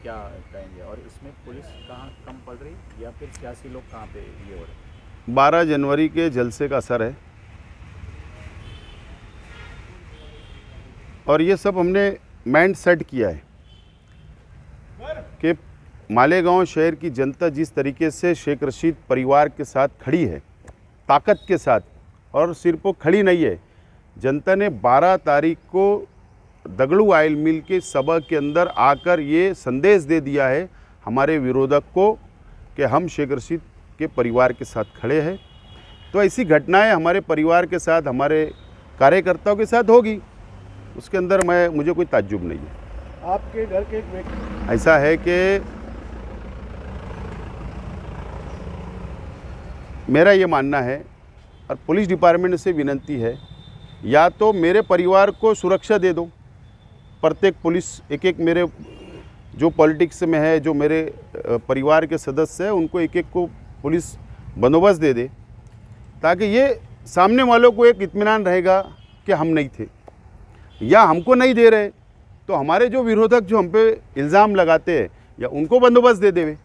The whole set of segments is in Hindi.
क्या कहेंगे? और इसमें पुलिस कहाँ कम पड़ रही या फिर सियासी लोग कहाँ पे ये हो रहे? 12 जनवरी के जलसे का असर है और ये सब हमने माइंड सेट किया है कि मालेगांव शहर की जनता जिस तरीके से शेख रशीद परिवार के साथ खड़ी है, ताकत के साथ, और सिर्फ वो खड़ी नहीं है, जनता ने 12 तारीख को दगड़ू ऑयल मिल के सभा के अंदर आकर ये संदेश दे दिया है हमारे विरोधक को कि हम शेख रशीद के परिवार के साथ खड़े हैं। तो ऐसी घटनाएं हमारे परिवार के साथ, हमारे कार्यकर्ताओं के साथ होगी, उसके अंदर मुझे कोई ताज्जुब नहीं है। आपके घर के एक व्यक्ति ऐसा है कि मेरा ये मानना है और पुलिस डिपार्टमेंट से विनती है, या तो मेरे परिवार को सुरक्षा दे दो, प्रत्येक पुलिस एक मेरे जो पॉलिटिक्स में है, जो मेरे परिवार के सदस्य हैं, उनको एक को पुलिस बंदोबस्त दे दे, ताकि ये सामने वालों को एक इत्मीनान रहेगा कि हम नहीं थे, या हमको नहीं दे रहे तो हमारे जो विरोधक जो हम पे इल्ज़ाम लगाते हैं या उनको बंदोबस्त दे देवे।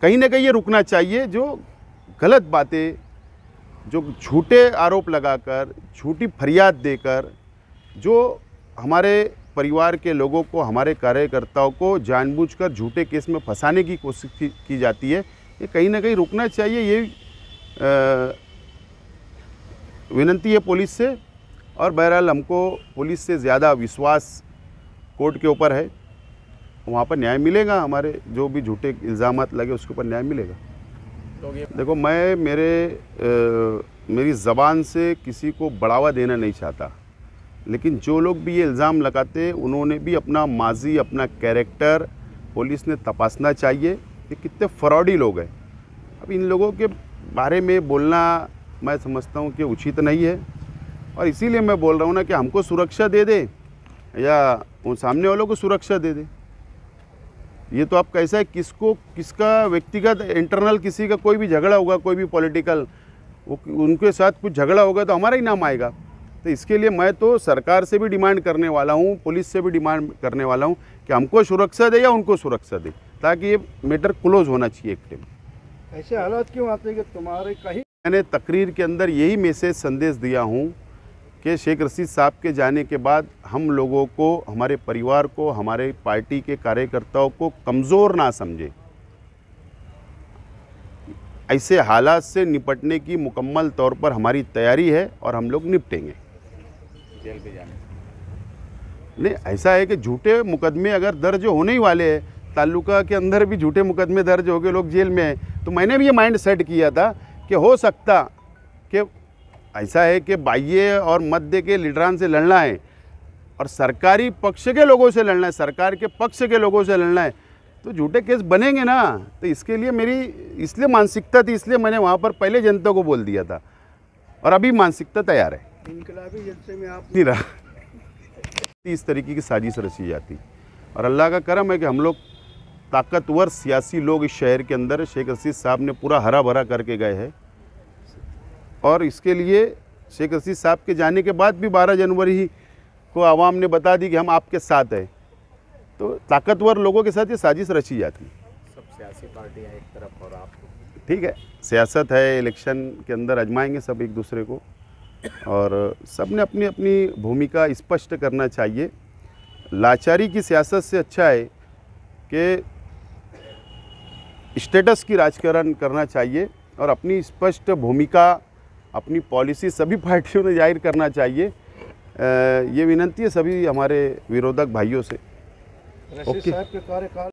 कहीं ना कहीं ये रुकना चाहिए, जो गलत बातें, जो झूठे आरोप लगाकर, झूठी फरियाद देकर जो हमारे परिवार के लोगों को, हमारे कार्यकर्ताओं को जानबूझकर झूठे केस में फंसाने की कोशिश की जाती है, ये कहीं ना कहीं रुकना चाहिए। ये विनती है पुलिस से, और बहरहाल हमको पुलिस से ज़्यादा विश्वास कोर्ट के ऊपर है, वहाँ पर न्याय मिलेगा। हमारे जो भी झूठे इल्ज़ामात लगे उसके ऊपर न्याय मिलेगा। तो ये देखो, मैं मेरी ज़बान से किसी को बढ़ावा देना नहीं चाहता, लेकिन जो लोग भी ये इल्ज़ाम लगाते उन्होंने भी अपना माजी, अपना कैरेक्टर पुलिस ने तपासना चाहिए कि कितने फ्रॉडी लोग हैं। अब इन लोगों के बारे में बोलना मैं समझता हूँ कि उचित नहीं है, और इसीलिए मैं बोल रहा हूँ ना कि हमको सुरक्षा दे दे या उन सामने वालों को सुरक्षा दे दे। ये तो आप कैसा है, किसका व्यक्तिगत इंटरनल किसी का कोई भी झगड़ा होगा, कोई भी पॉलिटिकल, उनके साथ कुछ झगड़ा होगा तो हमारा ही नाम आएगा। तो इसके लिए मैं तो सरकार से भी डिमांड करने वाला हूँ, पुलिस से भी डिमांड करने वाला हूँ कि हमको सुरक्षा दे या उनको सुरक्षा दे, ताकि ये मैटर क्लोज होना चाहिए एक टाइम। ऐसे हालात क्यों आते हैं कि तुम्हारे कहीं? मैंने तकरीर के अंदर यही मैसेज संदेश दिया हूँ कि शेख रशीद साहब के जाने के बाद हम लोगों को, हमारे परिवार को, हमारे पार्टी के कार्यकर्ताओं को कमज़ोर ना समझे। ऐसे हालात से निपटने की मुकम्मल तौर पर हमारी तैयारी है और हम लोग निपटेंगे। जेल पे जाने नहीं, ऐसा है कि झूठे मुकदमे अगर दर्ज होने ही वाले हैं, तालुका के अंदर भी झूठे मुकदमे दर्ज हो गए, लोग जेल में हैं, तो मैंने भी ये माइंड सेट किया था कि हो सकता कि ऐसा है कि बाह्य और मध्य के लीडरान से लड़ना है और सरकारी पक्ष के लोगों से लड़ना है, सरकार के पक्ष के लोगों से लड़ना है, तो झूठे केस बनेंगे ना। तो इसके लिए मेरी इसलिए मानसिकता थी, इसलिए मैंने वहाँ पर पहले जनता को बोल दिया था, और अभी मानसिकता तैयार है। इनकलाबी जलसे में आप नहीं रहा इस तरीके की साजिश रची जाती, और अल्लाह का करम है कि हम लोग ताकतवर सियासी लोग इस शहर के अंदर शेख रशीद साहब ने पूरा हरा भरा करके गए हैं, और इसके लिए शेख रशीद साहब के जाने के बाद भी 12 जनवरी को आवाम ने बता दी कि हम आपके साथ हैं। तो ताकतवर लोगों के साथ ये साजिश रची जाती। सब सियासी पार्टियाँ एक तरफ और आप, ठीक है, सियासत है, इलेक्शन के अंदर आजमाएंगे सब एक दूसरे को, और सब ने अपनी अपनी भूमिका स्पष्ट करना चाहिए। लाचारी की सियासत से अच्छा है कि स्टेटस की राजकारण करना चाहिए, और अपनी स्पष्ट भूमिका, अपनी पॉलिसी सभी पार्टियों ने जाहिर करना चाहिए। ये विनती है सभी हमारे विरोधक भाइयों से। रशीद साहब के कार्यकाल